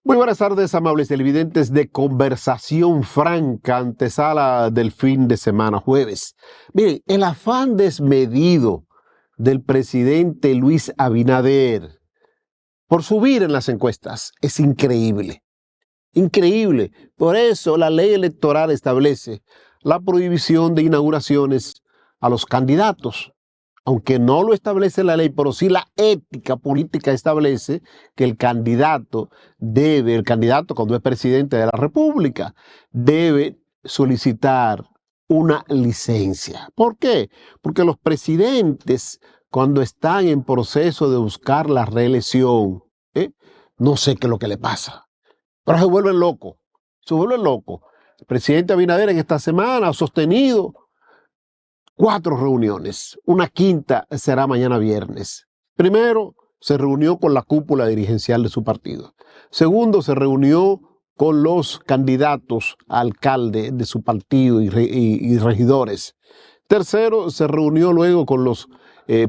Muy buenas tardes, amables televidentes de Conversación Franca, antesala del fin de semana, jueves. Miren, el afán desmedido del presidente Luis Abinader por subir en las encuestas es increíble. Increíble. Por eso la ley electoral establece la prohibición de inauguraciones a los candidatos. Aunque no lo establece la ley, pero sí la ética política establece que el candidato cuando es presidente de la República, debe solicitar una licencia. ¿Por qué? Porque los presidentes, cuando están en proceso de buscar la reelección, no sé qué es lo que le pasa, pero se vuelven locos, se vuelven locos. El presidente Abinader en esta semana ha sostenido 4 reuniones. Una quinta será mañana viernes. Primero, se reunió con la cúpula dirigencial de su partido. Segundo, se reunió con los candidatos a alcalde de su partido y regidores. Tercero, se reunió luego con los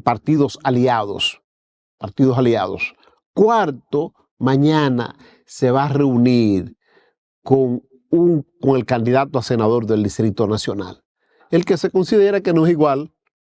partidos aliados. Cuarto, mañana se va a reunir con el candidato a senador del Distrito Nacional, el que se considera que no es igual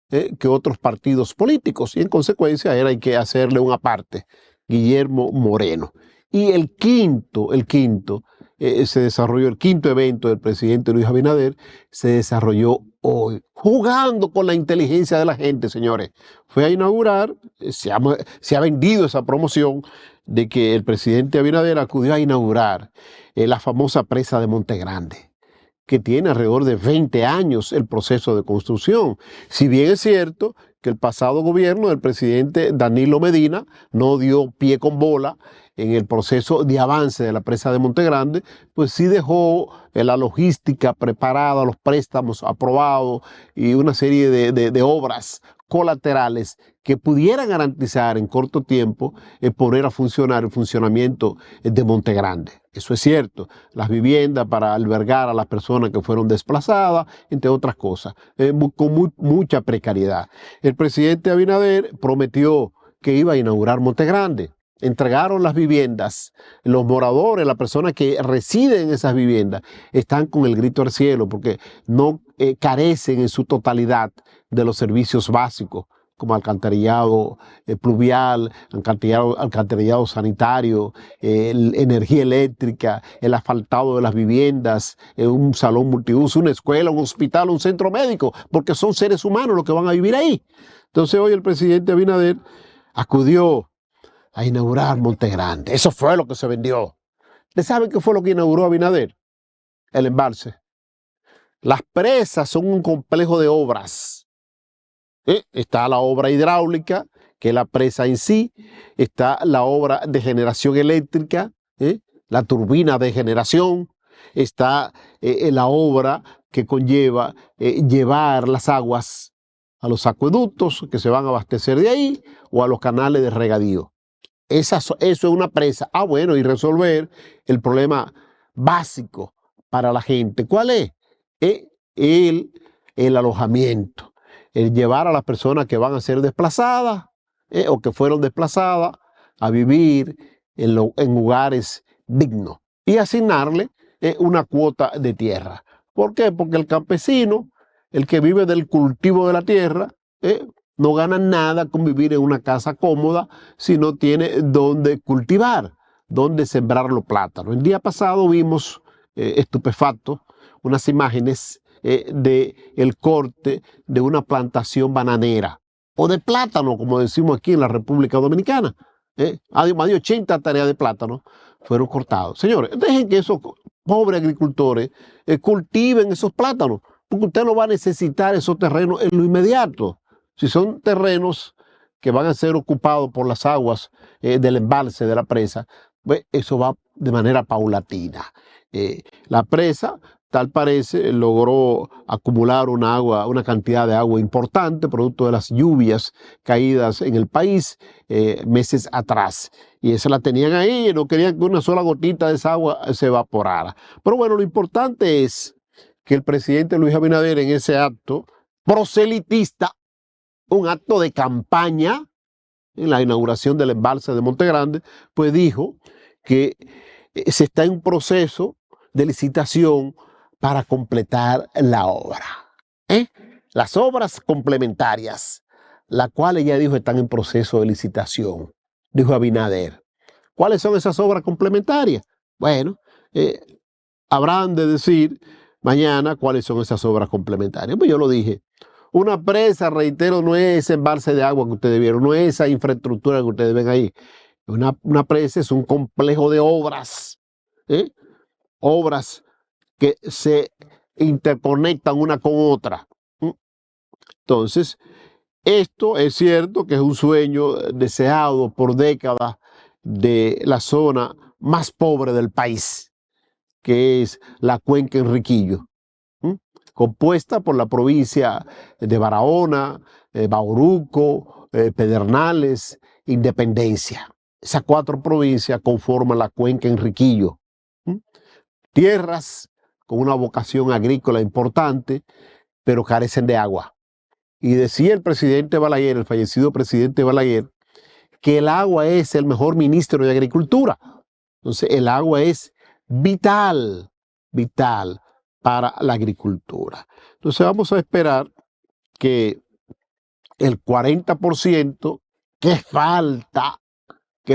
que otros partidos políticos, y en consecuencia hay que hacerle una parte, Guillermo Moreno. Y el quinto evento del presidente Luis Abinader se desarrolló hoy, jugando con la inteligencia de la gente, señores. Fue a inaugurar, se ha vendido esa promoción de que el presidente Abinader acudió a inaugurar la famosa presa de Monte Grande, que tiene alrededor de 20 años el proceso de construcción. Si bien es cierto que el pasado gobierno del presidente Danilo Medina no dio pie con bola en el proceso de avance de la presa de Monte Grande, pues sí dejó la logística preparada, los préstamos aprobados y una serie de obras colaterales que pudieran garantizar en corto tiempo poner a funcionar el funcionamiento de Monte Grande. Eso es cierto, las viviendas para albergar a las personas que fueron desplazadas, entre otras cosas, con mucha precariedad. El presidente Abinader prometió que iba a inaugurar Monte Grande. Entregaron las viviendas, los moradores, las personas que residen en esas viviendas, están con el grito al cielo porque no carecen en su totalidad de los servicios básicos, como alcantarillado pluvial, alcantarillado sanitario, energía eléctrica, el asfaltado de las viviendas, un salón multiuso, una escuela, un hospital, un centro médico, porque son seres humanos los que van a vivir ahí. Entonces hoy el presidente Abinader acudió a inaugurar Monte Grande. Eso fue lo que se vendió. ¿Ustedes saben qué fue lo que inauguró Abinader? El embalse. Las presas son un complejo de obras. Está la obra hidráulica, que es la presa en sí. Está la obra de generación eléctrica, la turbina de generación. Está la obra que conlleva llevar las aguas a los acueductos que se van a abastecer de ahí o a los canales de regadío. Eso es una presa. Bueno, y resolver el básico para la gente. ¿Cuál es? El alojamiento. El llevar a las personas que van a ser desplazadas o que fueron desplazadas a vivir en lugares dignos y asignarle una cuota de tierra. ¿Por qué? Porque el campesino, el que vive del cultivo de la tierra, no gana nada con vivir en una casa cómoda si no tiene dónde cultivar, dónde sembrar los plátanos. El día pasado vimos estupefactos unas imágenes del corte de una plantación bananera o de plátano, como decimos aquí en la República Dominicana. Más de 80 tareas de plátano fueron cortados. Señores, dejen que esos pobres agricultores cultiven esos plátanos, porque usted no va a necesitar esos terrenos en lo inmediato. Si son terrenos que van a ser ocupados por las aguas del embalse de la presa, pues eso va de manera paulatina. La presa, tal parece, logró acumular una cantidad de agua importante, producto de las lluvias caídas en el país meses atrás. Y esa la tenían ahí y no querían que una sola gotita de esa agua se evaporara. Pero bueno, lo importante es que el presidente Luis Abinader en ese acto proselitista, un acto de campaña en la inauguración del embalse de Monte Grande, pues dijo que se está en un proceso de licitación para completar la obra. Las obras complementarias, las cuales ya dijo están en proceso de licitación, dijo Abinader. ¿Cuáles son esas obras complementarias? Bueno, habrán de decir mañana cuáles son esas obras complementarias. Pues yo lo dije. Una presa, reitero, no es ese embalse de agua que ustedes vieron, no es esa infraestructura que ustedes ven ahí. Una presa es un complejo de obras, obras que se interconectan una con otra. Entonces, esto es cierto que es un sueño deseado por décadas de la zona más pobre del país, que es la Cuenca Enriquillo, compuesta por la provincia de Barahona, Bauruco, Pedernales, Independencia. Esas 4 provincias conforman la Cuenca Enriquillo. Tierras con una vocación agrícola importante, pero carecen de agua. Y decía el presidente Balaguer, el fallecido presidente Balaguer, que el agua es el mejor ministro de Agricultura. Entonces, el agua es vital, vital para la agricultura. Entonces, vamos a esperar que el 40% que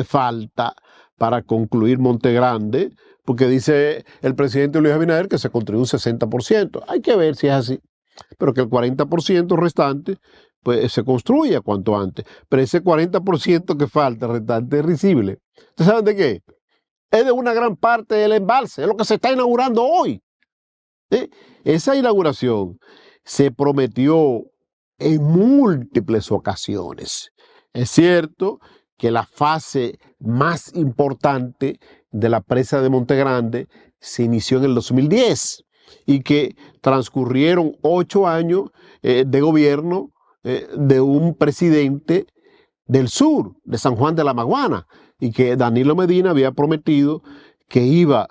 falta para concluir Monte Grande, porque dice el presidente Luis Abinader que se construyó un 60%. Hay que ver si es así. Pero que el 40% restante pues, se construya cuanto antes. Pero ese 40% que falta restante es risible. ¿Ustedes saben de qué? Es de una gran parte del embalse, es lo que se está inaugurando hoy. Esa inauguración se prometió en múltiples ocasiones. Es cierto que la fase más importante de la presa de Monte Grande se inició en el 2010 y que transcurrieron 8 años de gobierno de un presidente del sur, de San Juan de la Maguana, y que Danilo Medina había prometido que iba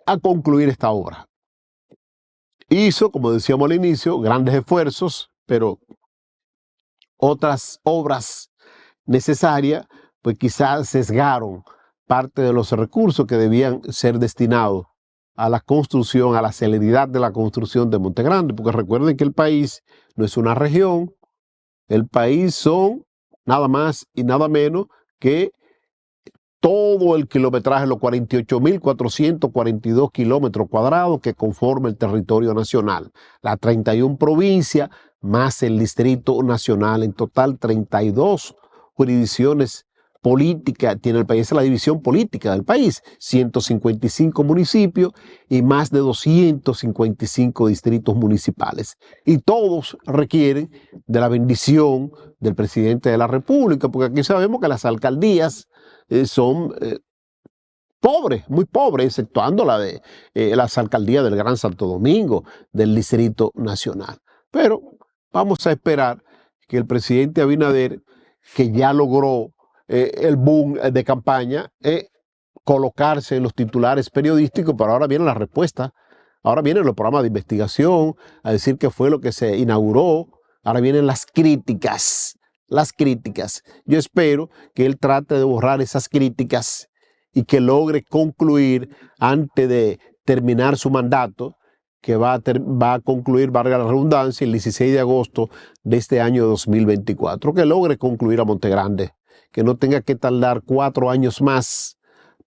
a concluir esta obra. Hizo, como decíamos al inicio, grandes esfuerzos, pero otras obras necesarias, pues quizás sesgaron parte de los recursos que debían ser destinados a la construcción, a la celeridad de la construcción de Monte Grande, porque recuerden que el país no es una región, el país son nada más y nada menos que todo el kilometraje, los 48.442 kilómetros cuadrados que conforma el territorio nacional, las 31 provincias más el Distrito Nacional, en total 32 jurisdicciones políticas tiene el país, es la división política del país, 155 municipios y más de 255 distritos municipales. Y todos requieren de la bendición del presidente de la República, porque aquí sabemos que las alcaldías son pobres, muy pobres, exceptuando la de las alcaldías del Gran Santo Domingo, del Distrito Nacional. Pero vamos a esperar que el presidente Abinader, que ya logró el boom de campaña, colocarse en los titulares periodísticos, pero ahora viene la respuesta, ahora vienen los programas de investigación a decir qué fue lo que se inauguró, ahora vienen las críticas. Yo espero que él trate de borrar esas críticas y que logre concluir antes de terminar su mandato, que va a concluir, valga la redundancia, el 16 de agosto de este año 2024, que logre concluir a Monte Grande, que no tenga que tardar 4 años más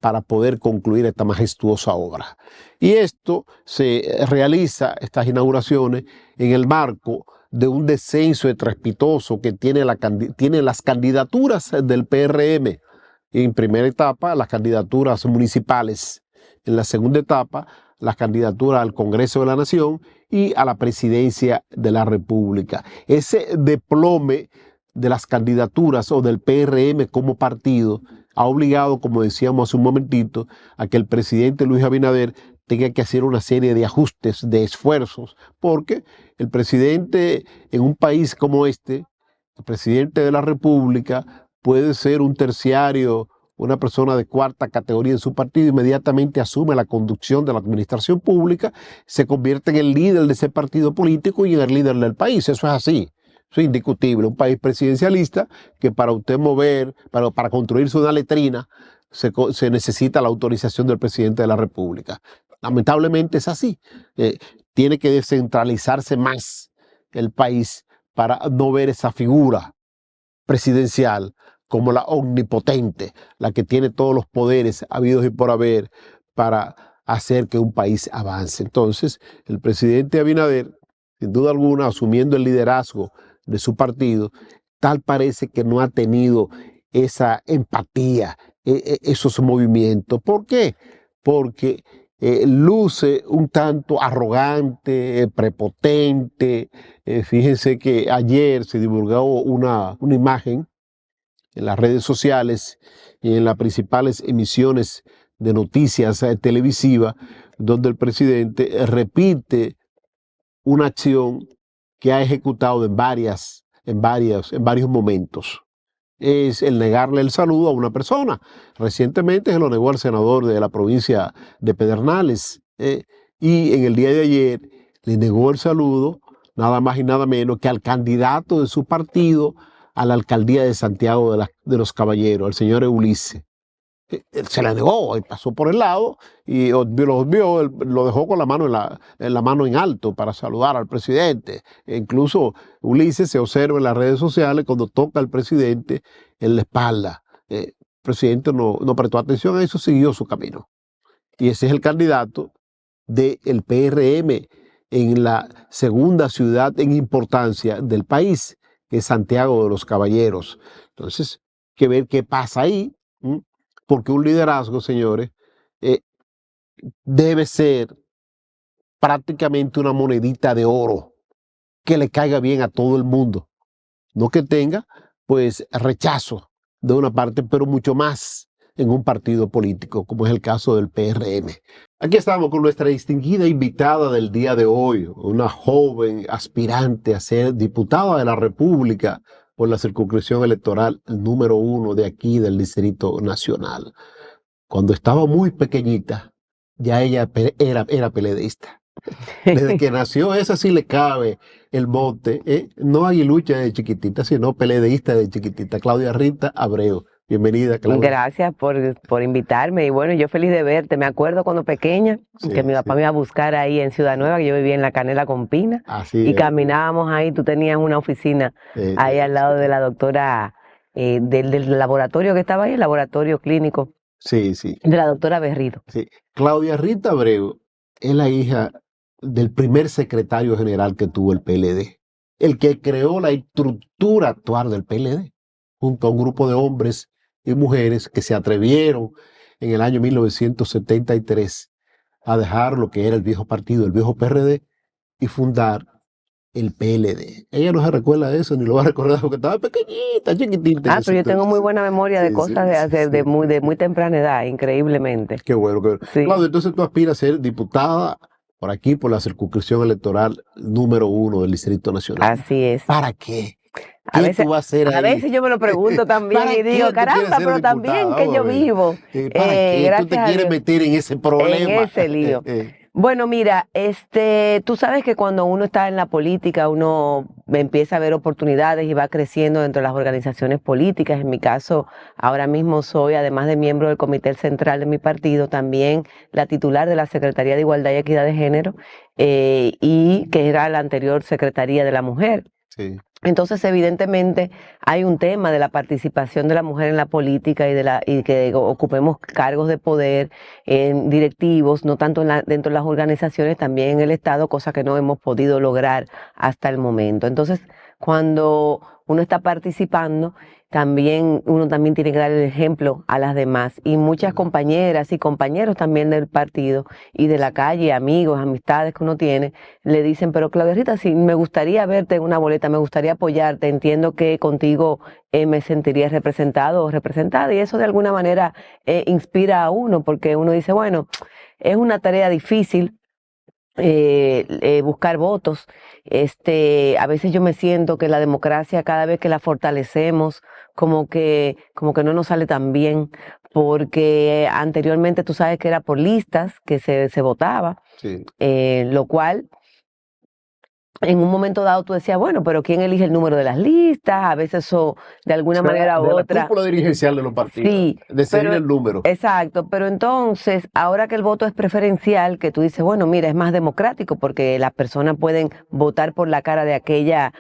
para poder concluir esta majestuosa obra. Y esto se realiza, estas inauguraciones, en el marco de un descenso estrepitoso que tiene las candidaturas del PRM. En primera etapa, las candidaturas municipales. En la segunda etapa, las candidaturas al Congreso de la Nación y a la Presidencia de la República. Ese desplome de las candidaturas o del PRM como partido ha obligado, como decíamos hace un momentito, a que el presidente Luis Abinader tenga que hacer una serie de ajustes, de esfuerzos, porque el presidente en un país como este, el presidente de la República, puede ser un terciario, una persona de 4ª categoría en su partido, inmediatamente asume la conducción de la administración pública, se convierte en el líder de ese partido político y en el líder del país. Eso es así. Eso es indiscutible. Un país presidencialista que para usted mover, para construirse una letrina, se necesita la autorización del presidente de la República. Lamentablemente es así. Tiene que descentralizarse más el país para no ver esa figura presidencial como la omnipotente, la que tiene todos los poderes habidos y por haber para hacer que un país avance. Entonces, el presidente Abinader, sin duda alguna, asumiendo el liderazgo de su partido, tal parece que no ha tenido esa empatía, esos movimientos. ¿Por qué? Porque luce un tanto arrogante, prepotente. Fíjense que ayer se divulgó una imagen en las redes sociales y en las principales emisiones de noticias televisivas, donde el presidente repite una acción que ha ejecutado en varios momentos. Es el negarle el saludo a una persona. Recientemente se lo negó al senador de la provincia de Pedernales, y en el día de ayer le negó el saludo nada más y nada menos que al candidato de su partido a la alcaldía de Santiago de los Caballeros, al señor Ulises. Él se la negó, él pasó por el lado y lo dejó con la mano la mano en alto para saludar al presidente. E incluso Ulises se observa en las redes sociales cuando toca al presidente en la espalda. El presidente no prestó atención a eso, siguió su camino. Y ese es el candidato del PRM en la segunda ciudad en importancia del país, que es Santiago de los Caballeros. Entonces, hay que ver qué pasa ahí. Porque un liderazgo, señores, debe ser prácticamente una monedita de oro que le caiga bien a todo el mundo. No que tenga, pues, rechazo de una parte, pero mucho más en un partido político, como es el caso del PRM. Aquí estamos con nuestra distinguida invitada del día de hoy, una joven aspirante a ser diputada de la República por la circunscripción electoral número 1 de aquí, del Distrito Nacional. Cuando estaba muy pequeñita, ya ella era peledeísta. Desde que nació, esa sí le cabe el mote, no aguilucha de chiquitita, sino peledeísta de chiquitita. Claudia Rita Abreu. Bienvenida, Claudia. Gracias por invitarme. Y bueno, yo feliz de verte. Me acuerdo cuando pequeña que mi papá me iba a buscar ahí en Ciudad Nueva, que yo vivía en la Canela con Pina. Así y es. caminábamos ahí. Tú tenías una oficina ahí al lado de la doctora, del laboratorio que estaba ahí, el laboratorio clínico. Sí, sí. De la doctora Berrido. Sí. Claudia Rita Abreu es la hija del primer secretario general que tuvo el PLD, el que creó la estructura actual del PLD, junto a un grupo de hombres y mujeres que se atrevieron en el año 1973 a dejar lo que era el viejo partido, el viejo PRD, y fundar el PLD. Ella no se recuerda de eso, ni lo va a recordar porque estaba pequeñita, chiquitita. Pero yo tengo muy buena memoria de cosas de muy temprana edad, increíblemente. Qué bueno, qué bueno. Sí. Claudio, entonces tú aspiras a ser diputada por aquí, por la circunscripción electoral número 1 del Distrito Nacional. Así es. ¿Para qué? A veces, tú vas a hacer ahí? A veces yo me lo pregunto también y digo, caramba, pero también que yo vivo. ¿Para qué tú te quieres meter en ese problema? En ese lío. Bueno, mira, tú sabes que cuando uno está en la política, uno empieza a ver oportunidades y va creciendo dentro de las organizaciones políticas. En mi caso, ahora mismo soy, además de miembro del Comité Central de mi partido, también la titular de la Secretaría de Igualdad y Equidad de Género, y que era la anterior Secretaría de la Mujer. Sí. Entonces, evidentemente, hay un tema de la participación de la mujer en la política y que ocupemos cargos de poder en directivos, no tanto dentro de las organizaciones, también en el Estado, cosa que no hemos podido lograr hasta el momento. Entonces, cuando uno está participando, uno también tiene que dar el ejemplo a las demás. Y muchas compañeras y compañeros también del partido y de la calle, amigos, amistades que uno tiene, le dicen, pero Claudia Rita, sí, me gustaría verte en una boleta, me gustaría apoyarte, entiendo que contigo me sentiría representado o representada, y eso de alguna manera inspira a uno, porque uno dice, bueno, es una tarea difícil, buscar votos. A veces yo me siento que la democracia, cada vez que la fortalecemos, como que no nos sale tan bien, porque anteriormente tú sabes que era por listas que se votaba, Sí. Lo cual en un momento dado tú decías, bueno, pero ¿quién elige el número de las listas? A veces eso, de alguna manera u De la otra, cúpula dirigencial de los partidos, sí, decidir pero el número. exacto, pero entonces, ahora que el voto es preferencial, que tú dices, bueno, mira, es más democrático porque las personas pueden votar por la cara de aquella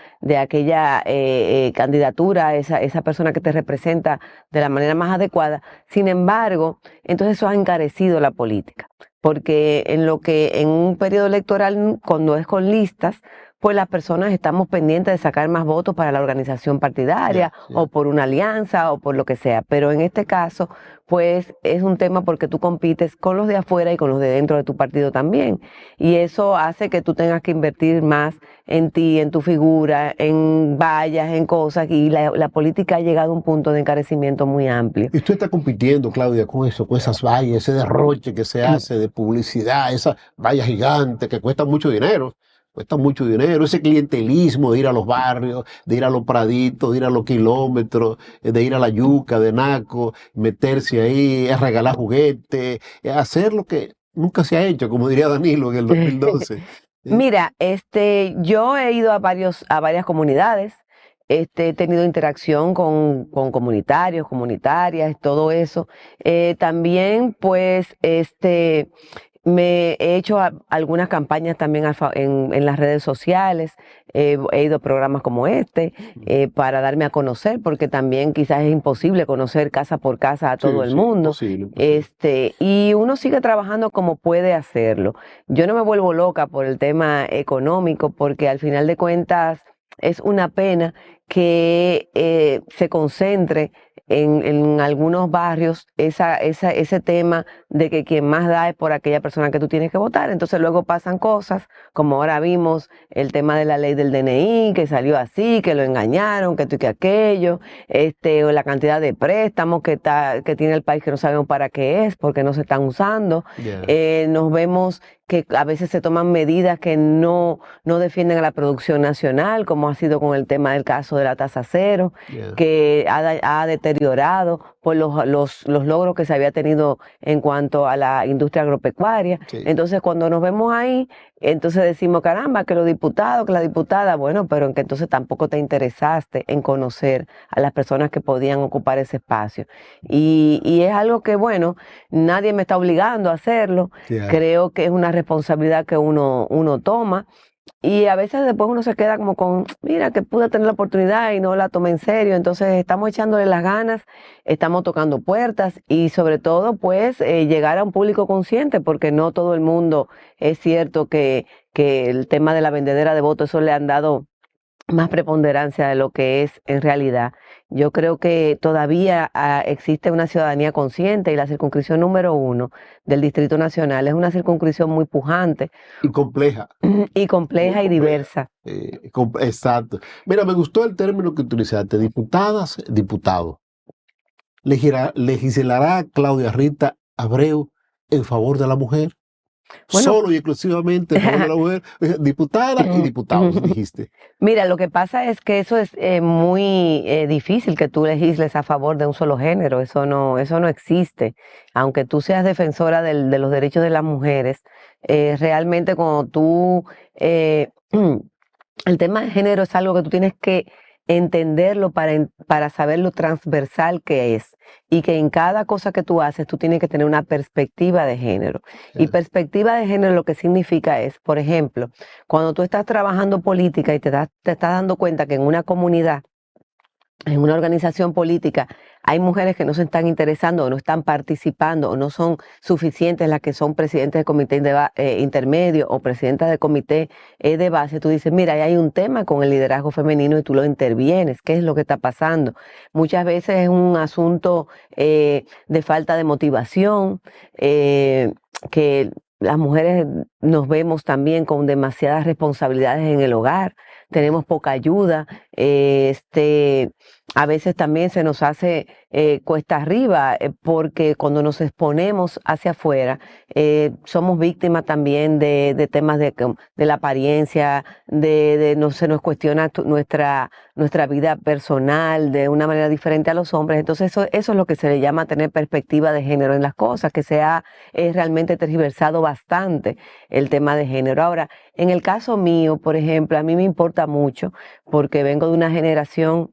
candidatura, esa persona que te representa de la manera más adecuada. Sin embargo, entonces eso ha encarecido la política, porque en un periodo electoral, cuando es con listas, pues las personas estamos pendientes de sacar más votos para la organización partidaria o por una alianza o por lo que sea. Pero en este caso, pues es un tema porque tú compites con los de afuera y con los de dentro de tu partido también. Y eso hace que tú tengas que invertir más en ti, en tu figura, en vallas, en cosas. Y la política ha llegado a un punto de encarecimiento muy amplio. Y usted está compitiendo, Claudia, con eso, con esas vallas, ese derroche que se hace de publicidad, esas vallas gigantes que cuestan mucho dinero. Cuesta mucho dinero, ese clientelismo de ir a los barrios, de ir a los praditos, de ir a los kilómetros, de ir a la yuca, de Naco, meterse ahí, a regalar juguetes, hacer lo que nunca se ha hecho, como diría Danilo en el 2012. Mira, yo he ido a varias comunidades, he tenido interacción con comunitarios, comunitarias, todo eso. También, pues, me he hecho algunas campañas también en las redes sociales, he ido a programas como para darme a conocer, porque también quizás es imposible conocer casa por casa a todo el mundo. Imposible. Y uno sigue trabajando como puede hacerlo. Yo no me vuelvo loca por el tema económico, porque al final de cuentas es una pena que se concentre en algunos barrios ese tema de que quien más da es por aquella persona que tú tienes que votar. Entonces luego pasan cosas, como ahora vimos el tema de la ley del DNI, que salió así, que lo engañaron, que esto y que aquello, o la cantidad de préstamos que tiene el país que no sabemos para qué es, porque no se están usando. Nos vemos que a veces se toman medidas que no defienden a la producción nacional, como ha sido con el tema del caso de la tasa cero, que ha deteriorado por los logros que se había tenido en cuanto a la industria agropecuaria. Entonces, cuando nos vemos ahí, entonces decimos, caramba, que los diputados, que la diputada, bueno, pero en que entonces tampoco te interesaste en conocer a las personas que podían ocupar ese espacio. Y es algo que, bueno, nadie me está obligando a hacerlo. Creo que es una responsabilidad que uno toma. Y a veces después uno se queda como con, mira, que pude tener la oportunidad y no la tomé en serio. Entonces estamos echándole las ganas, estamos tocando puertas y sobre todo pues llegar a un público consciente, porque no todo el mundo, es cierto que el tema de la vendedera de votos, eso le han dado más preponderancia de lo que es en realidad. Yo creo que todavía existe una ciudadanía consciente y la circunscripción número 1 del Distrito Nacional es una circunscripción muy pujante. Y compleja. Y compleja y diversa. Exacto. Mira, me gustó el término que utilizaste, diputadas, diputados. ¿Legislará Claudia Rita Abreu en favor de la mujer? Bueno, solo y exclusivamente en favor de la mujer, diputada y diputados, dijiste. Mira, lo que pasa es que eso es muy difícil que tú legisles a favor de un solo género, eso no existe. Aunque tú seas defensora de los derechos de las mujeres, realmente cuando tú, el tema de género es algo que tú tienes que entenderlo para saber lo transversal que es, y que en cada cosa que tú haces tú tienes que tener una perspectiva de género. Y perspectiva de género lo que significa es, por ejemplo, cuando tú estás trabajando política y te estás dando cuenta que en una comunidad, en una organización política, hay mujeres que no se están interesando o no están participando o no son suficientes las que son presidentes de comité intermedio o presidentas de comité de base, tú dices, mira, ahí hay un tema con el liderazgo femenino y tú lo intervienes. ¿Qué es lo que está pasando? Muchas veces es un asunto de falta de motivación, que las mujeres nos vemos también con demasiadas responsabilidades en el hogar, tenemos poca ayuda, a veces también se nos hace cuesta arriba, porque cuando nos exponemos hacia afuera, somos víctimas también de temas de la apariencia, se nos cuestiona nuestra vida personal de una manera diferente a los hombres. Entonces eso es lo que se le llama tener perspectiva de género en las cosas, que se ha realmente tergiversado bastante. el tema de género. Ahora, en el caso mío, por ejemplo, a mí me importa mucho porque vengo de una generación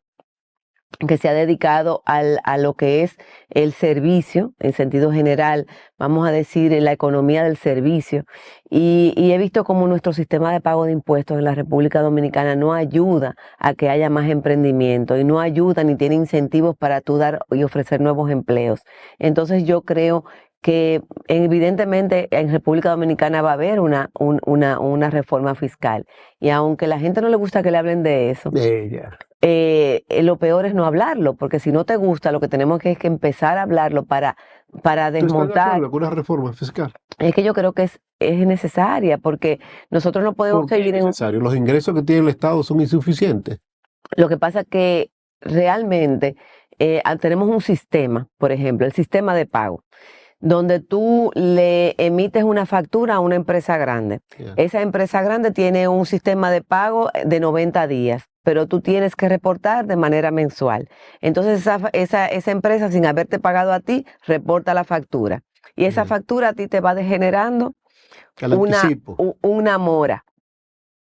que se ha dedicado a lo que es el servicio, en sentido general, vamos a decir, en la economía del servicio, y he visto cómo nuestro sistema de pago de impuestos en la República Dominicana no ayuda a que haya más emprendimiento, y no ayuda ni tiene incentivos para tú dar y ofrecer nuevos empleos. Entonces yo creo que evidentemente en República Dominicana va a haber una reforma fiscal, y aunque la gente no le gusta que le hablen de eso, Ella. lo peor es no hablarlo, porque si no te gusta, lo que tenemos que es que empezar a hablarlo para ¿Tú estás de desmontar. acuerdo con una reforma fiscal? Es que yo creo que es necesaria, porque nosotros no podemos ¿Por qué es seguir en... necesario? Los ingresos que tiene el Estado son insuficientes. Lo que pasa es que realmente tenemos un sistema, por ejemplo, el sistema de pago, donde tú le emites una factura a una empresa grande. Yeah. Esa empresa grande tiene un sistema de pago de 90 días, pero tú tienes que reportar de manera mensual. Entonces esa empresa, sin haberte pagado a ti, reporta la factura. Y esa Yeah. factura a ti te va degenerando El anticipo. una mora.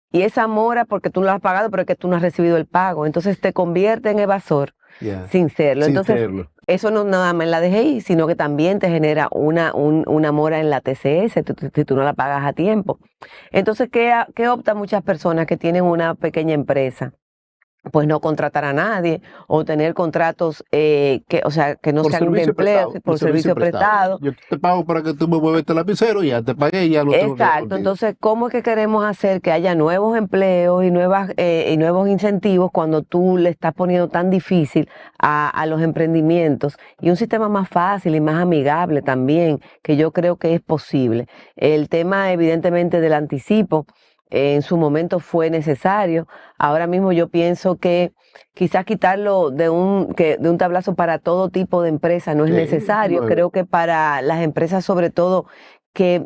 Y esa mora, porque tú no la has pagado, pero es que tú no has recibido el pago. Entonces te convierte en evasor Yeah. sin serlo. Sin Entonces, serlo. eso no nada más en la DGI, sino que también te genera una mora en la TCS si tú no la pagas a tiempo. Entonces, ¿qué optan muchas personas que tienen una pequeña empresa? Pues no contratar a nadie o tener contratos o sea, que no Por sean de servicio empleo, prestado. por servicio prestado. Yo te pago para que tú me muevas este lapicero y ya te pagué y ya no tengo que ver Exacto, contigo. entonces, ¿cómo es que queremos hacer que haya nuevos empleos y nuevos incentivos cuando tú le estás poniendo tan difícil a los emprendimientos? Y un sistema más fácil y más amigable también, que yo creo que es posible. El tema, evidentemente, del anticipo, en su momento fue necesario. Ahora mismo yo pienso que quizás quitarlo de un tablazo para todo tipo de empresas no es necesario. No, Creo que para las empresas, sobre todo, que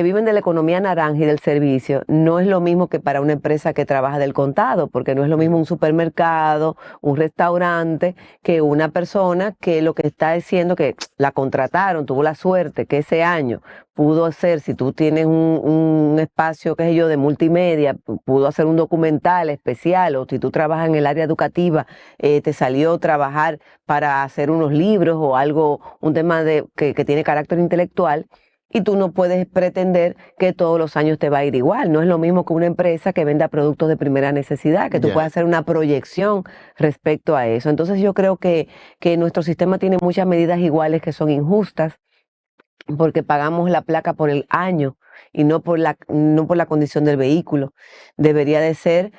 viven de la economía naranja y del servicio, no es lo mismo que para una empresa que trabaja del contado, porque no es lo mismo un supermercado, un restaurante, que una persona que lo que está diciendo que la contrataron, tuvo la suerte que ese año pudo hacer, si tú tienes un espacio, qué sé yo, de multimedia, pudo hacer un documental especial, o si tú trabajas en el área educativa, te salió trabajar para hacer unos libros o algo, un tema que tiene carácter intelectual. Y tú no puedes pretender que todos los años te va a ir igual. No es lo mismo que una empresa que venda productos de primera necesidad, que tú puedas hacer una proyección respecto a eso. Entonces yo creo que nuestro sistema tiene muchas medidas iguales que son injustas, porque pagamos la placa por el año y no por la condición del vehículo. Debería de ser,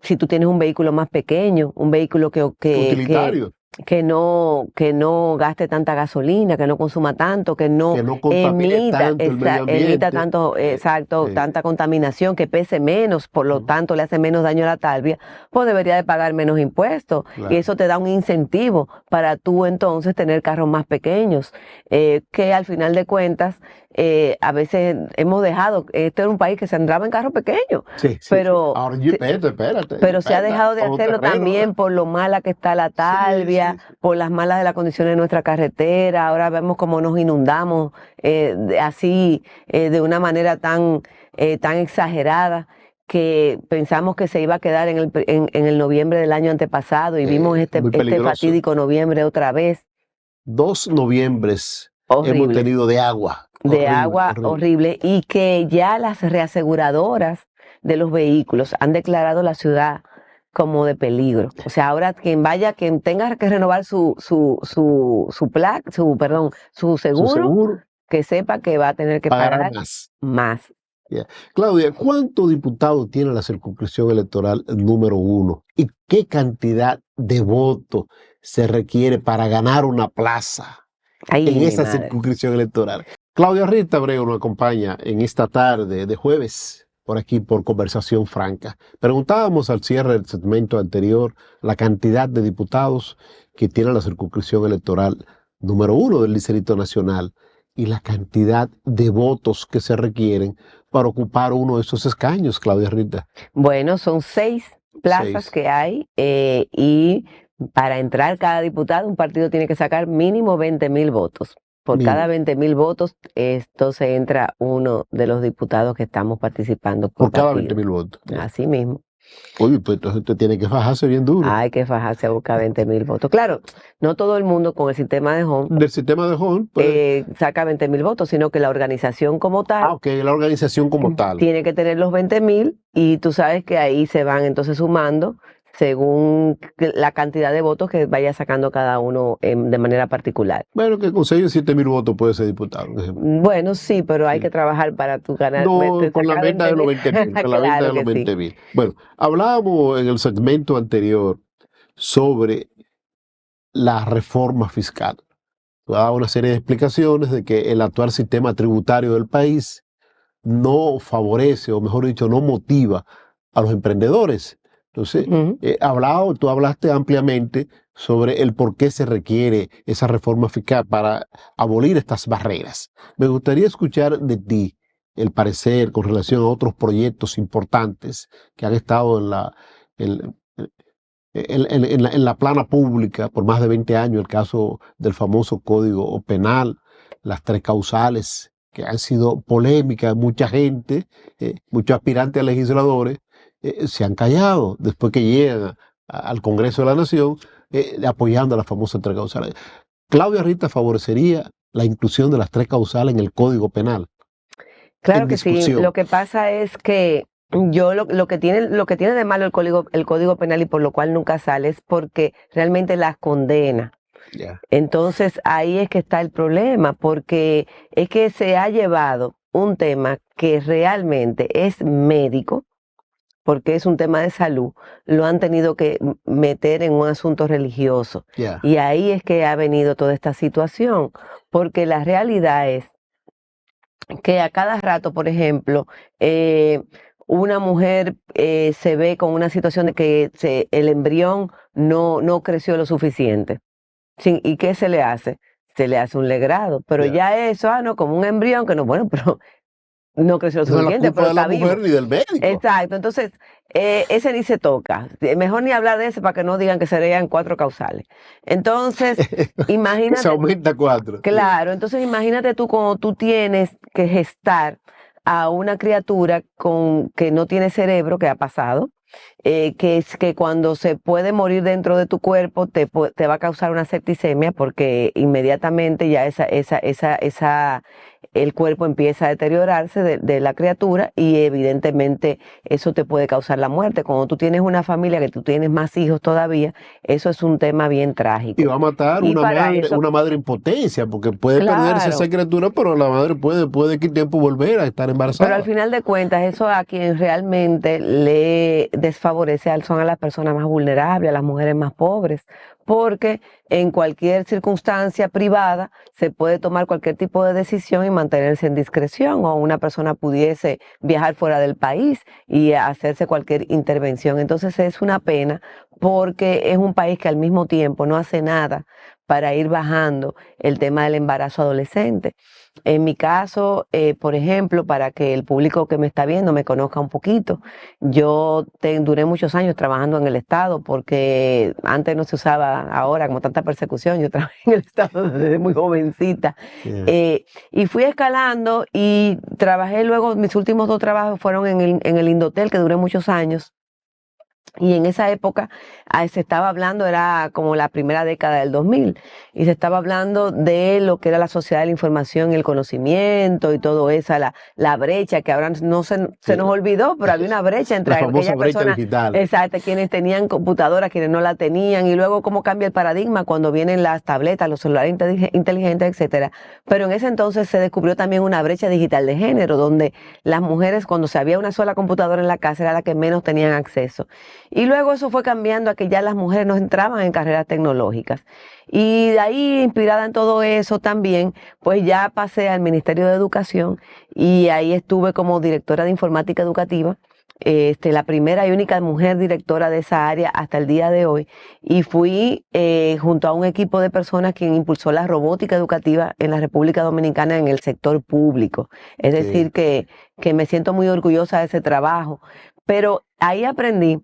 si tú tienes un vehículo más pequeño, un vehículo utilitario. que no gaste tanta gasolina, que no consuma tanto, que no contamine tanto el medio ambiente. emita tanto, tanta contaminación, que pese menos, por lo tanto le hace menos daño a la talvia, pues debería de pagar menos impuestos. Claro. Y eso te da un incentivo para tú entonces tener carros más pequeños, que al final de cuentas, a veces hemos dejado, este era un país que se andaba en carros pequeños, pero, ahora espérate, pero se ha dejado de hacerlo también por lo mala que está la talvia, por las malas de las condiciones de nuestra carretera. Ahora vemos cómo nos inundamos así, de una manera tan exagerada, que pensamos que se iba a quedar en el noviembre del año antepasado, y vimos este fatídico noviembre otra vez. 2 noviembres horrible. Hemos tenido de agua. Horrible, y que ya las reaseguradoras de los vehículos han declarado la ciudad como de peligro. O sea, ahora quien tenga que renovar su seguro, que sepa que va a tener que pagar más. Yeah. Claudia, ¿cuántos diputados tiene la circunscripción electoral número 1? ¿Y qué cantidad de votos se requiere para ganar una plaza en esa circunscripción electoral? Claudia Rita Abreu nos acompaña en esta tarde de jueves, por aquí, por Conversación Franca. Preguntábamos al cierre del segmento anterior la cantidad de diputados que tiene la circunscripción electoral número 1 del Distrito Nacional y la cantidad de votos que se requieren para ocupar uno de esos escaños, Claudia Rita. Bueno, son 6 plazas que hay, y para entrar cada diputado, un partido tiene que sacar mínimo 20,000 votos. Por cada Mira, 20.000 votos, entonces entra uno de los diputados que estamos participando por por cada 20 partido. mil votos. Ya. Así mismo. Oye, pues entonces usted tiene que fajarse bien duro. Hay que fajarse a buscar 20.000 votos. Claro, no todo el mundo con el sistema de home Del sistema de Hall, pues, saca 20.000 votos, sino que la organización como tal ok, la organización como tal. tiene que tener los 20.000 y tú sabes que ahí se van entonces sumando según la cantidad de votos que vaya sacando cada uno de manera particular. Bueno, que con 6 o 7 mil votos puede ser diputado, por ejemplo. Bueno, sí, pero hay Sí. que trabajar para tu ganar, No, con la sacar meta de los 20.000. 20 mil, con la meta Claro de los que sí. 20 mil. Bueno, hablábamos en el segmento anterior sobre la reforma fiscal. Daba una serie de explicaciones de que el actual sistema tributario del país no favorece, o mejor dicho, no motiva a los emprendedores. Entonces, Ujú. tú hablaste ampliamente sobre el por qué se requiere esa reforma fiscal para abolir estas barreras. Me gustaría escuchar de ti el parecer con relación a otros proyectos importantes que han estado en, en la plana pública por más de 20 años, el caso del famoso Código Penal, las tres causales que han sido polémicas, mucha gente, muchos aspirantes a legisladores se han callado después que llegan al Congreso de la Nación apoyando a las famosas tres causales. Claudia Rita favorecería la inclusión de las tres causales en el Código Penal Claro en que sí. discusión. Lo que pasa es que lo que tiene de malo el código penal y por lo cual nunca sale es porque realmente las condena. Ya. Entonces ahí es que está el problema, porque es que se ha llevado un tema que realmente es médico, porque es un tema de salud, lo han tenido que meter en un asunto religioso. Ya. Y ahí es que ha venido toda esta situación, porque la realidad es que a cada rato, por ejemplo, una mujer se ve con una situación de que el embrión no creció lo suficiente. ¿Y qué se le hace? Se le hace un legrado, pero Ya. ya eso, no, como un embrión que no, bueno, pero no creció lo No es la suficiente, culpa pero de la está mujer vivo. ni del médico. Exacto, entonces ese ni se toca. Mejor ni hablar de ese para que no digan que serían 4 causales. Entonces, Se imagínate, aumenta a 4. claro, entonces imagínate tú cuando tú tienes que gestar a una criatura que no tiene cerebro, que ha pasado, que es que cuando se puede morir dentro de tu cuerpo te va a causar una septicemia porque inmediatamente ya el cuerpo empieza a deteriorarse de la criatura y evidentemente eso te puede causar la muerte. Cuando tú tienes una familia, que tú tienes más hijos todavía, eso es un tema bien Y trágico. va a matar Y para eso, una madre en potencia, porque puede perderse esa claro, criatura, pero la madre puede de qué tiempo volver a estar pero al embarazada. final de cuentas, eso a quien realmente le desfavorece son a las personas más vulnerables, a las mujeres más pobres, porque en cualquier circunstancia privada se puede tomar cualquier tipo de decisión y mantenerse en discreción, o una persona pudiese viajar fuera del país y hacerse cualquier intervención. Entonces es una pena porque es un país que al mismo tiempo no hace nada para ir bajando el tema del embarazo adolescente. En mi caso, por ejemplo, para que el público que me está viendo me conozca un poquito, yo duré muchos años trabajando en el Estado porque antes no se usaba ahora como tanta persecución. Yo trabajé en el Estado desde muy jovencita Yeah. y fui escalando y trabajé luego, mis últimos 2 trabajos fueron en el Indotel, que duré muchos años. Y en esa época se estaba hablando, era como la primera década del 2000, y se estaba hablando de lo que era la sociedad de la información y el conocimiento y todo eso, la brecha que ahora no se nos olvidó, pero había una brecha entre La famosa aquellas brecha personas, digital. exacto, quienes tenían computadoras, quienes no la tenían, y luego cómo cambia el paradigma cuando vienen las tabletas, los celulares inteligentes, etcétera. Pero en ese entonces se descubrió también una brecha digital de género, donde las mujeres, cuando se había una sola computadora en la casa, era la que menos tenían acceso. Y luego eso fue cambiando a que ya las mujeres no entraban en carreras tecnológicas. Y de ahí, inspirada en todo eso también, pues ya pasé al Ministerio de Educación y ahí estuve como directora de informática educativa, la primera y única mujer directora de esa área hasta el día de hoy. Y fui junto a un equipo de personas quien impulsó la robótica educativa en la República Dominicana en el sector público. Es decir, que me siento muy orgullosa de ese trabajo. Pero ahí aprendí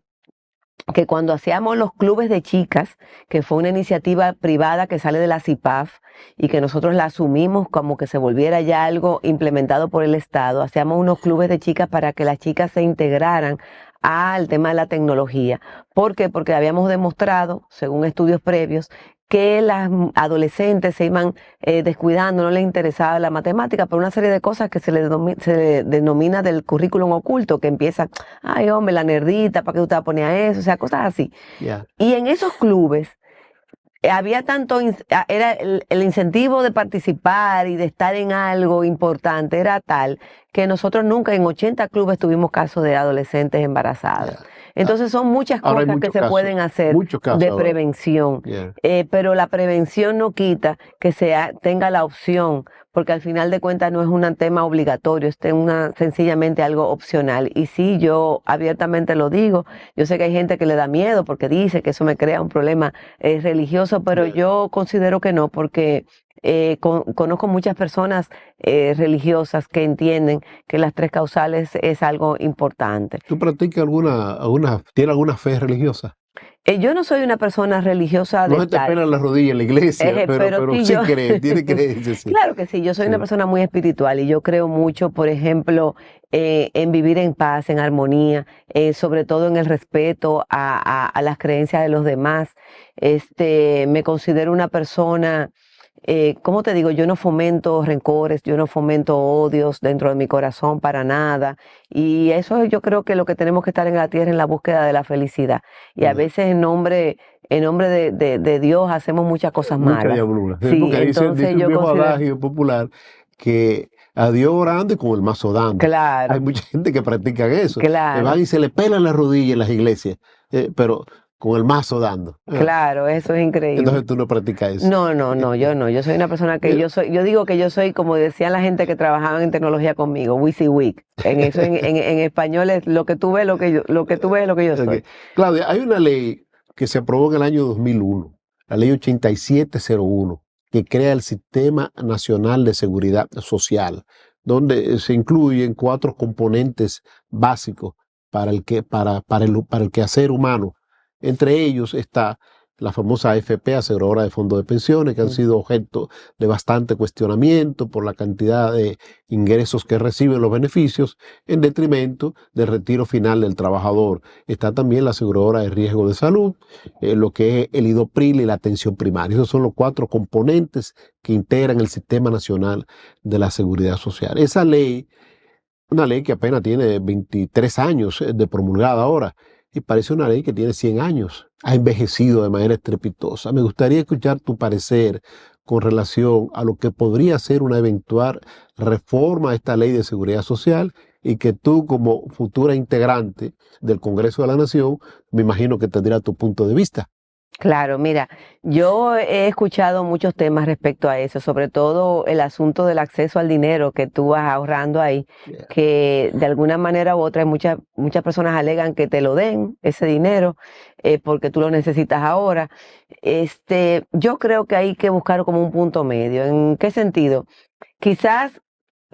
que cuando hacíamos los clubes de chicas, que fue una iniciativa privada que sale de la CIPAF y que nosotros la asumimos como que se volviera ya algo implementado por el Estado, hacíamos unos clubes de chicas para que las chicas se integraran al tema de la tecnología. ¿Por qué? Porque habíamos demostrado, según estudios previos, que las adolescentes se iban descuidando, no les interesaba la matemática, por una serie de cosas que se le denomina del currículum oculto, que empieza, ay hombre, la nerdita, ¿para qué tú te vas a poner a eso? O sea, cosas así. Ya. Y en esos clubes había tanto, era el incentivo de participar y de estar en algo importante, era tal que nosotros nunca en 80 clubes tuvimos casos de adolescentes embarazadas. Ya. Entonces son muchas Ahora hay cosas que muchos se casos, pueden hacer muchos casos de ahora. prevención, Ya. pero la prevención no quita que tenga la opción, porque al final de cuentas no es un tema obligatorio, es sencillamente algo opcional. Y sí, yo abiertamente lo digo, yo sé que hay gente que le da miedo porque dice que eso me crea un problema religioso, pero Ya. yo considero que no, porque conozco muchas personas religiosas que entienden que las tres causales es algo importante. ¿Tú practicas tienes alguna fe religiosa? Yo no soy una persona religiosa No de se te tal, pelan las rodillas en la iglesia, pero pero sí sí yo, crees, tienes creencia, sí. claro que sí, yo soy una Sí. persona muy espiritual y yo creo mucho, por ejemplo, en vivir en paz, en armonía, sobre todo en el respeto a las creencias de los demás. Me considero una persona, ¿cómo te digo? Yo no fomento rencores, yo no fomento odios dentro de mi corazón para nada. Y eso yo creo que lo que tenemos que estar en la tierra en la búsqueda de la felicidad. Y a Ya. veces en nombre de Dios hacemos muchas cosas Mucha malas. diablura. Sí, Sí, porque entonces dice un yo viejo considero, adagio popular que a Dios orando y con el mazo dando. Hay claro, mucha gente que practica eso. Van claro, y se le pelan las rodillas en las iglesias, pero con el mazo dando. claro, eso es increíble. Entonces tú no practicas eso. No, no, no, yo no, yo soy una persona que Mira, yo digo que yo soy, como decían la gente que trabajaba en tecnología conmigo, WYSIWYG. En eso, en español es lo que tú ves, lo que tú ves es lo que yo ok. soy. Claudia, hay una ley que se aprobó en el año 2001, la ley 8701, que crea el Sistema Nacional de Seguridad Social, donde se incluyen 4 componentes básicos para el quehacer humano. Entre ellos está la famosa AFP, aseguradora de fondos de pensiones, que han Mm. sido objeto de bastante cuestionamiento por la cantidad de ingresos que reciben los beneficios, en detrimento del retiro final del trabajador. Está también la aseguradora de riesgo de salud, lo que es el IDOPRIL y la atención primaria. Esos son los 4 componentes que integran el Sistema Nacional de la Seguridad Social. Esa ley, una ley que apenas tiene 23 años de promulgada ahora, y parece una ley que tiene 100 años. Ha envejecido de manera estrepitosa. Me gustaría escuchar tu parecer con relación a lo que podría ser una eventual reforma a esta ley de seguridad social y que tú, como futura integrante del Congreso de la Nación, me imagino que tendrás tu punto de vista. Claro, mira, yo he escuchado muchos temas respecto a eso, sobre todo el asunto del acceso al dinero que tú vas ahorrando ahí, Yeah. que de alguna manera u otra muchas personas alegan que te lo den, ese dinero, porque tú lo necesitas ahora. Yo creo que hay que buscar como un punto medio. ¿En qué sentido? Quizás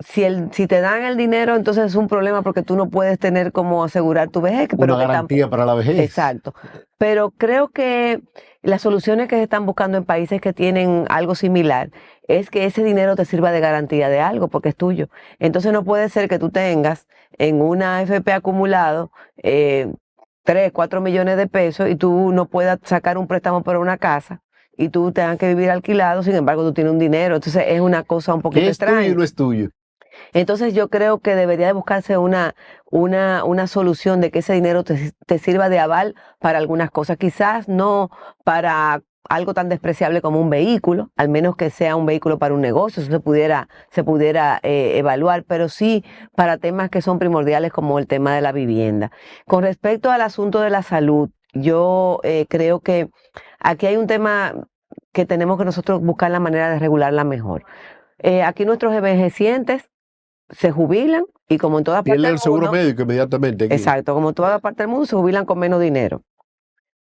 si te dan el dinero, entonces es un problema porque tú no puedes tener como asegurar tu vejez, Una pero que tampoco. garantía para la vejez. Exacto. Pero creo que las soluciones que se están buscando en países que tienen algo similar es que ese dinero te sirva de garantía de algo porque es tuyo. Entonces no puede ser que tú tengas en una AFP acumulado 3, 4 millones de pesos y tú no puedas sacar un préstamo para una casa y tú tengas que vivir alquilado, sin embargo tú tienes un dinero. Entonces es una cosa un Que poquito es tuyo y extraña. no es tuyo. Entonces yo creo que debería de buscarse una solución de que ese dinero te sirva de aval para algunas cosas, quizás no para algo tan despreciable como un vehículo, al menos que sea un vehículo para un negocio, eso se pudiera evaluar, pero sí para temas que son primordiales como el tema de la vivienda. Con respecto al asunto de la salud, yo creo que aquí hay un tema que tenemos que nosotros buscar la manera de regularla mejor. Aquí nuestros envejecientes se jubilan y como en todas partes Pierde del el seguro mundo, médico inmediatamente aquí. exacto, como en todas partes del mundo se jubilan con menos dinero.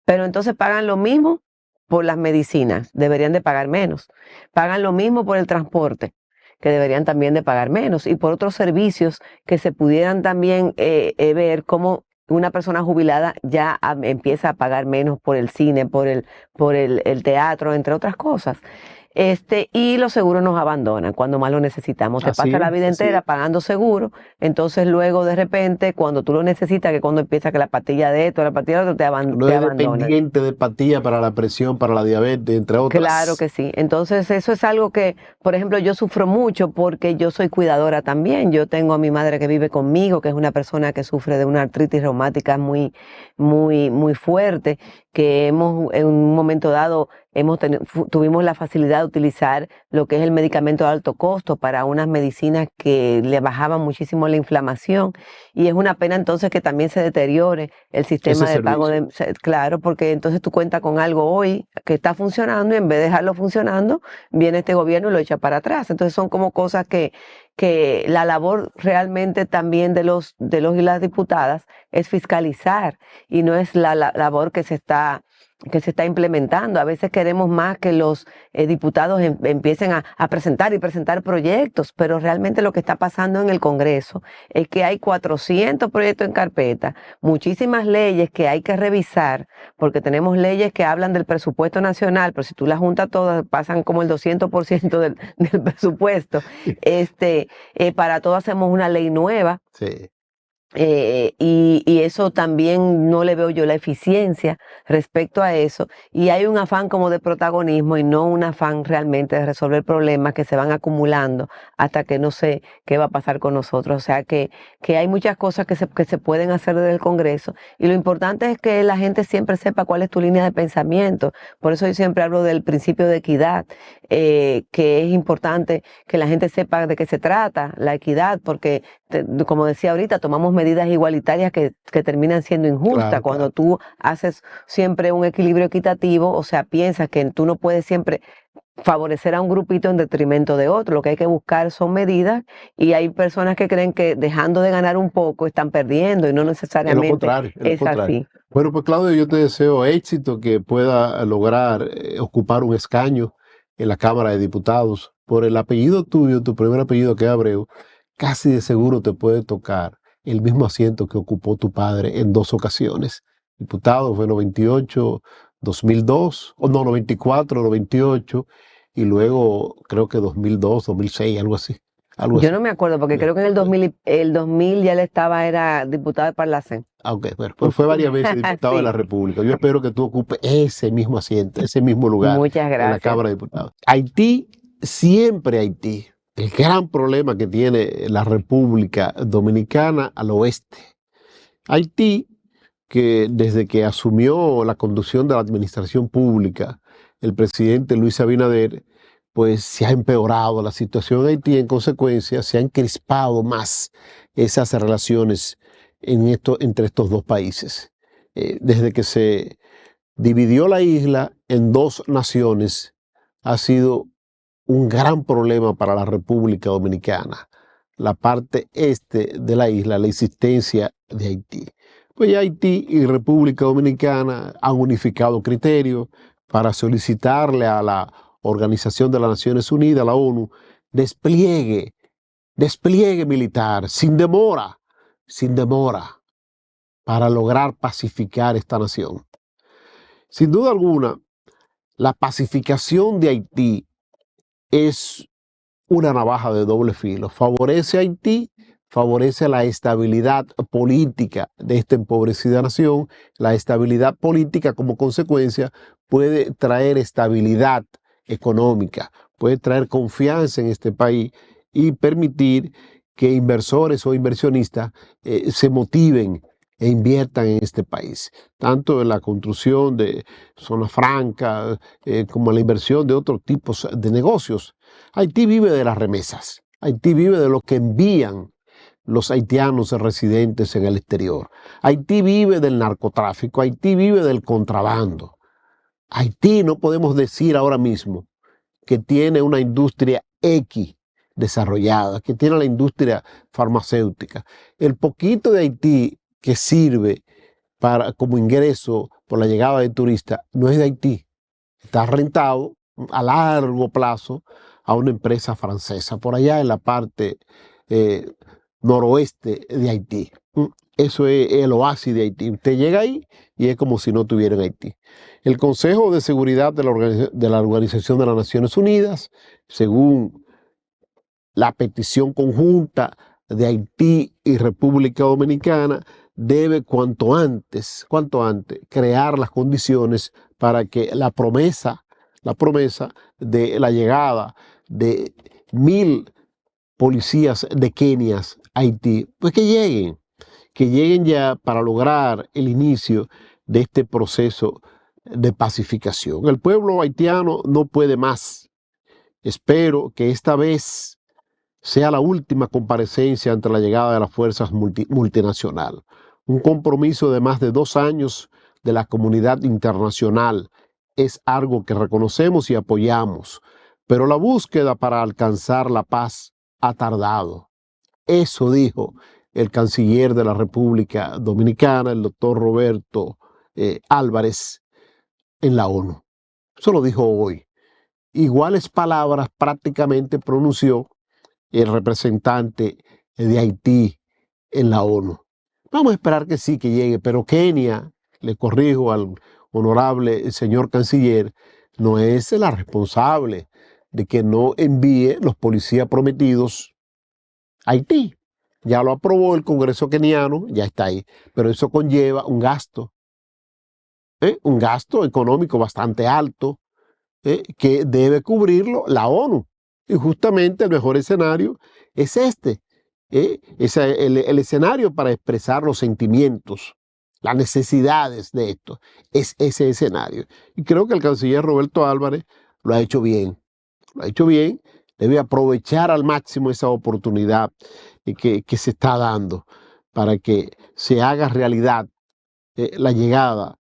Pero entonces pagan lo mismo por las medicinas, deberían de pagar menos. Pagan lo mismo por el transporte, que deberían también de pagar menos. Y por otros servicios que se pudieran también ver cómo una persona jubilada ya empieza a pagar menos por el cine, por el teatro, entre otras cosas. Y los seguros nos abandonan cuando más lo necesitamos. Te Así pasa la es, vida así entera es. pagando seguro, entonces luego de repente, cuando tú lo necesitas, que cuando empieza que la pastilla de esto, la pastilla de otro, Uno te es abandonan. dependiente de pastillas para la presión, para la diabetes, entre Claro otras. que sí. Entonces, eso es algo que, por ejemplo, yo sufro mucho porque yo soy cuidadora también. Yo tengo a mi madre que vive conmigo, que es una persona que sufre de una artritis reumática muy, muy, muy fuerte, que en un momento dado, tuvimos la facilidad de utilizar lo que es el medicamento de alto costo para unas medicinas que le bajaban muchísimo la inflamación. Y es una pena entonces que también se deteriore el Ese sistema de pago servicio. claro, porque entonces tú cuentas con algo hoy que está funcionando y en vez de dejarlo funcionando, viene este gobierno y lo echa para atrás. Entonces son como cosas que la labor realmente también de los y las diputadas es fiscalizar y no es la labor que se está implementando. A veces queremos más que los diputados empiecen a presentar y presentar proyectos, pero realmente lo que está pasando en el Congreso es que hay 400 proyectos en carpeta, muchísimas leyes que hay que revisar, porque tenemos leyes que hablan del presupuesto nacional, pero si tú las juntas todas, pasan como el 200% del presupuesto. Para todo hacemos una ley nueva. Sí. Y eso también no le veo yo la eficiencia respecto a eso. Y hay un afán como de protagonismo y no un afán realmente de resolver problemas que se van acumulando hasta que no sé qué va a pasar con nosotros. O sea que hay muchas cosas que se pueden hacer desde el Congreso. Y lo importante es que la gente siempre sepa cuál es tu línea de pensamiento. Por eso yo siempre hablo del principio de equidad, que es importante que la gente sepa de qué se trata, la equidad, porque como decía ahorita, tomamos medidas igualitarias que terminan siendo injustas. Claro, Cuando claro. tú haces siempre un equilibrio equitativo, o sea, piensas que tú no puedes siempre favorecer a un grupito en detrimento de otro. Lo que hay que buscar son medidas y hay personas que creen que dejando de ganar un poco están perdiendo y no Es lo necesariamente contrario, es lo es contrario. así. Bueno, pues Claudio, yo te deseo éxito, que pueda lograr ocupar un escaño en la Cámara de Diputados. Por el apellido tuyo, tu primer apellido que es Abreu, casi de seguro te puede tocar el mismo asiento que ocupó tu padre en 2 ocasiones. Diputado fue en 98, 2002, o no, 94, 98, y luego creo que 2002, 2006, algo así. Algo Yo así. no me acuerdo porque creo que en el 2000 ya era diputada de Parlacén. Aunque, bueno, pues fue varias veces diputado de la Sí, República. Yo espero que tú ocupes ese mismo asiento, ese mismo lugar muchas en la gracias. Cámara de Diputados. Haití, siempre Haití. El gran problema que tiene la República Dominicana al oeste. Haití, que desde que asumió la conducción de la administración pública, el presidente Luis Abinader, pues se ha empeorado la situación en Haití. En consecuencia, se han crispado más esas relaciones entre estos dos países. Desde que se dividió la isla en 2 naciones, ha sido un gran problema para la República Dominicana, la parte este de la isla, la existencia de Haití. Pues ya Haití y República Dominicana han unificado criterios para solicitarle a la Organización de las Naciones Unidas, la ONU, despliegue, despliegue militar, sin demora, para lograr pacificar esta nación. Sin duda alguna, la pacificación de Haití es una navaja de doble filo. Favorece a Haití, favorece la estabilidad política de esta empobrecida nación. La estabilidad política, como consecuencia, puede traer estabilidad económica, puede traer confianza en este país y permitir que inversores o inversionistas se motiven e inviertan en este país, tanto en la construcción de zonas francas como en la inversión de otros tipos de negocios. Haití vive de las remesas. Haití vive de lo que envían los haitianos residentes en el exterior. Haití vive del narcotráfico. Haití vive del contrabando. Haití no podemos decir ahora mismo que tiene una industria X desarrollada, que tiene la industria farmacéutica. El poquito de Haití que sirve como ingreso por la llegada de turistas no es de Haití. Está rentado a largo plazo a una empresa francesa, por allá en la parte eh, noroeste de Haití. Mm, Eso es el oasis de Haití. Usted llega ahí y es como si no estuviera en Haití. El Consejo de Seguridad de la Organización de las Naciones Unidas, según la petición conjunta de Haití y República Dominicana, debe cuanto antes, crear las condiciones para que la promesa de la llegada de 1.000 policías de Kenia a Haití, pues que lleguen ya para lograr el inicio de este proceso de pacificación. El pueblo haitiano no puede más. Espero que esta vez sea la última comparecencia ante la llegada de las fuerzas multinacionales. Un compromiso de más de 2 años de la comunidad internacional es algo que reconocemos y apoyamos, pero la búsqueda para alcanzar la paz ha tardado. Eso dijo el canciller de la República Dominicana, el doctor Roberto Álvarez, en la ONU. Eso lo dijo hoy. Iguales palabras prácticamente pronunció el representante de Haití en la ONU. Vamos a esperar que sí, que llegue, pero Kenia, le corrijo al honorable señor canciller, no es la responsable de que no envíe los policías prometidos a Haití. Ya lo aprobó el Congreso keniano, ya está ahí, pero eso conlleva un gasto económico bastante alto, que debe cubrirlo la ONU. Y justamente el mejor escenario es este. Es el escenario para expresar los sentimientos, las necesidades de esto. Es ese escenario. Y creo que el canciller Roberto Álvarez lo ha hecho bien. Lo ha hecho bien. Debe aprovechar al máximo esa oportunidad que se está dando para que se haga realidad la llegada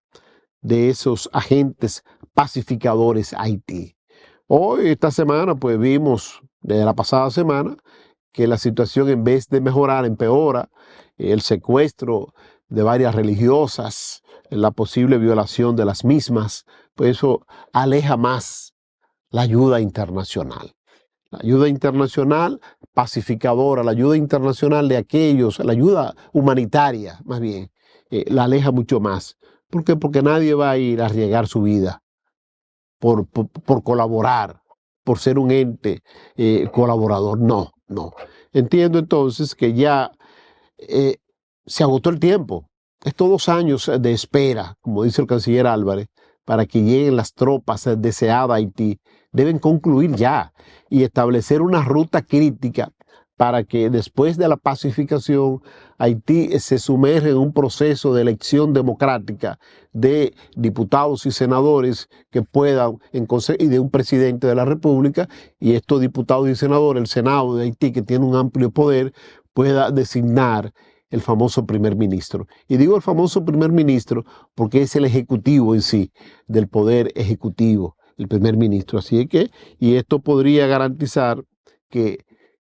de esos agentes pacificadores a Haití. Hoy, esta semana, pues vimos, desde la pasada semana, que la situación en vez de mejorar empeora. El secuestro de varias religiosas, la posible violación de las mismas, pues eso aleja más la ayuda internacional. La ayuda internacional pacificadora, la ayuda internacional de aquellos, la ayuda humanitaria, más bien, la aleja mucho más. ¿Por qué? Porque nadie va a ir a arriesgar su vida por colaborar, por ser un ente colaborador. No, no. Entiendo entonces que ya eh, se agotó el tiempo. Estos 2 años de espera, como dice el canciller Álvarez, para que lleguen las tropas deseadas a Haití, deben concluir ya y establecer una ruta crítica para que después de la pacificación Haití se sumerja en un proceso de elección democrática de diputados y senadores que puedan, y de un presidente de la República, y estos diputados y senadores, el Senado de Haití, que tiene un amplio poder, pueda designar el famoso primer ministro. Y digo el famoso primer ministro porque es el ejecutivo en sí, del poder ejecutivo, el primer ministro. Así es que, y esto podría garantizar que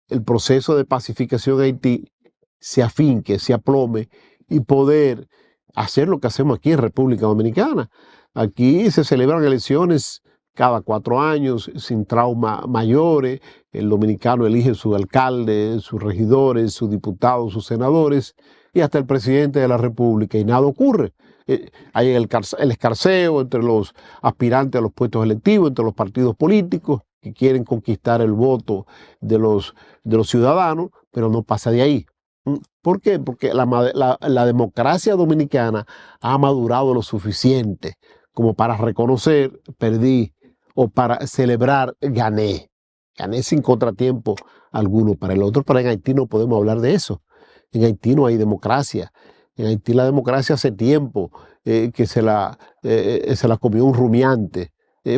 el proceso de pacificación de Haití se afinque, se aplome y poder hacer lo que hacemos aquí en República Dominicana. Aquí se celebran elecciones cada 4 años, sin traumas mayores. El dominicano elige su alcalde, sus regidores, sus diputados, sus senadores y hasta el presidente de la República, y nada ocurre. Hay el escarceo entre los aspirantes a los puestos electivos, entre los partidos políticos que quieren conquistar el voto de los ciudadanos, pero no pasa de ahí. ¿Por qué? Porque la democracia dominicana ha madurado lo suficiente como para reconocer, perdí, o para celebrar, gané. Gané sin contratiempo alguno para el otro, pero en Haití no podemos hablar de eso. En Haití no hay democracia. En Haití la democracia hace tiempo que se la comió un rumiante,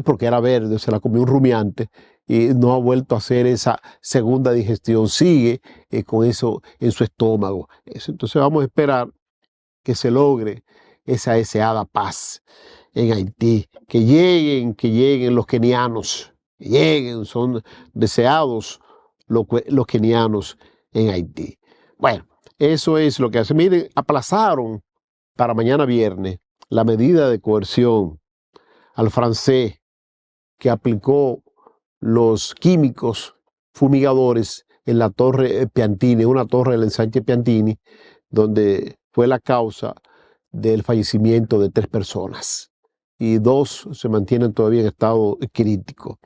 porque era verde, se la comió un rumiante y no ha vuelto a hacer esa segunda digestión. Sigue con eso en su estómago. Entonces vamos a esperar que se logre esa deseada paz en Haití, que lleguen los kenianos, que lleguen, son deseados los kenianos en Haití. Bueno, eso es lo que hace. Miren, aplazaron para mañana viernes la medida de coerción al francés que aplicó los químicos fumigadores en la torre Piantini, una torre del ensanche Piantini, donde fue la causa del fallecimiento de 3 personas y 2 se mantienen todavía en estado crítico.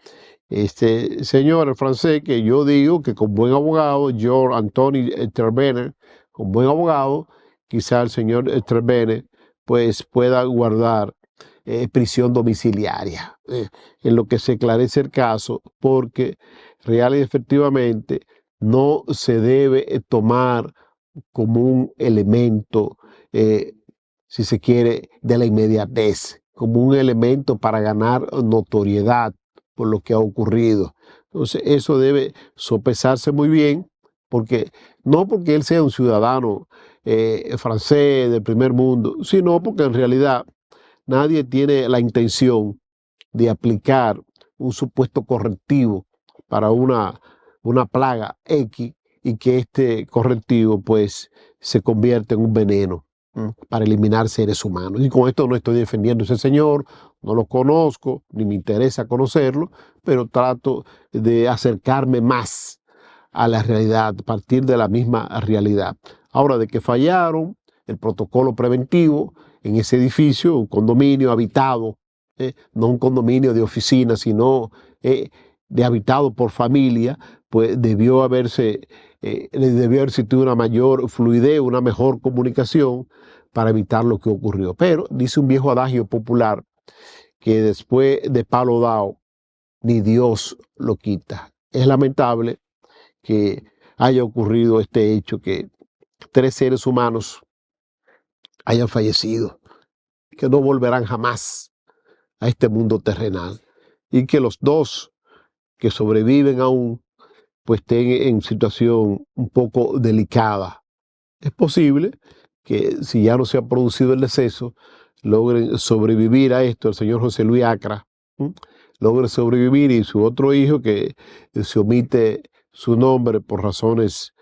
Este señor, el francés, que yo digo que con buen abogado, George Anthony Terbener, con buen abogado, quizá el señor Terbener pues pueda guardar prisión domiciliaria en lo que se esclarece el caso, porque real y efectivamente no se debe tomar como un elemento, si se quiere, de la inmediatez, como un elemento para ganar notoriedad por lo que ha ocurrido. Entonces, eso debe sopesarse muy bien, porque no porque él sea un ciudadano francés del primer mundo, sino porque en realidad nadie tiene la intención de aplicar un supuesto correctivo para una plaga X y que este correctivo pues se convierta en un veneno para eliminar seres humanos. Y con esto no estoy defendiendo a ese señor, no lo conozco, ni me interesa conocerlo, pero trato de acercarme más a la realidad, partir de la misma realidad. Ahora, de que fallaron el protocolo preventivo en ese edificio, un condominio habitado, no un condominio de oficina, sino de habitado por familia, pues debió haber existido una mayor fluidez, una mejor comunicación para evitar lo que ocurrió. Pero dice un viejo adagio popular que después de palo dado, ni Dios lo quita. Es lamentable que haya ocurrido este hecho, que 3 seres humanos hayan fallecido, que no volverán jamás a este mundo terrenal, y que los 2 que sobreviven aún pues estén en situación un poco delicada. Es posible que si ya no se ha producido el deceso, logren sobrevivir a esto. El señor José Luis Acra logre sobrevivir, y su otro hijo, que se omite su nombre por razones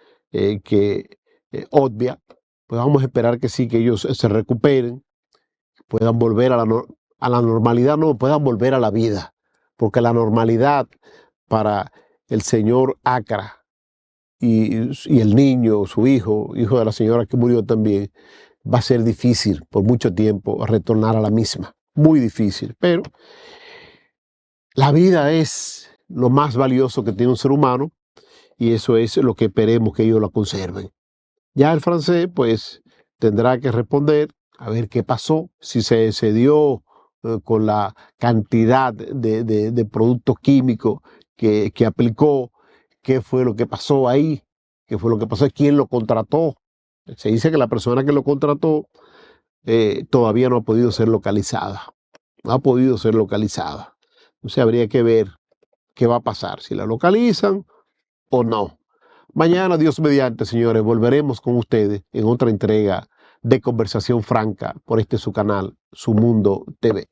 obvias, pues vamos a esperar que sí, que ellos se recuperen, puedan volver a la normalidad, no, puedan volver a la vida, porque la normalidad para el señor Acra y el niño, su hijo de la señora que murió también, va a ser difícil por mucho tiempo retornar a la misma, muy difícil, pero la vida es lo más valioso que tiene un ser humano, y eso es lo que esperemos que ellos lo conserven. Ya el francés pues tendrá que responder a ver qué pasó, si se excedió con la cantidad de productos químicos que aplicó, qué fue lo que pasó ahí, qué fue lo que pasó, quién lo contrató. Se dice que la persona que lo contrató todavía no ha podido ser localizada, no ha podido ser localizada. Entonces habría que ver qué va a pasar, si la localizan o no. Mañana, Dios mediante, señores, volveremos con ustedes en otra entrega de Conversación Franca por este su canal, Su Mundo TV.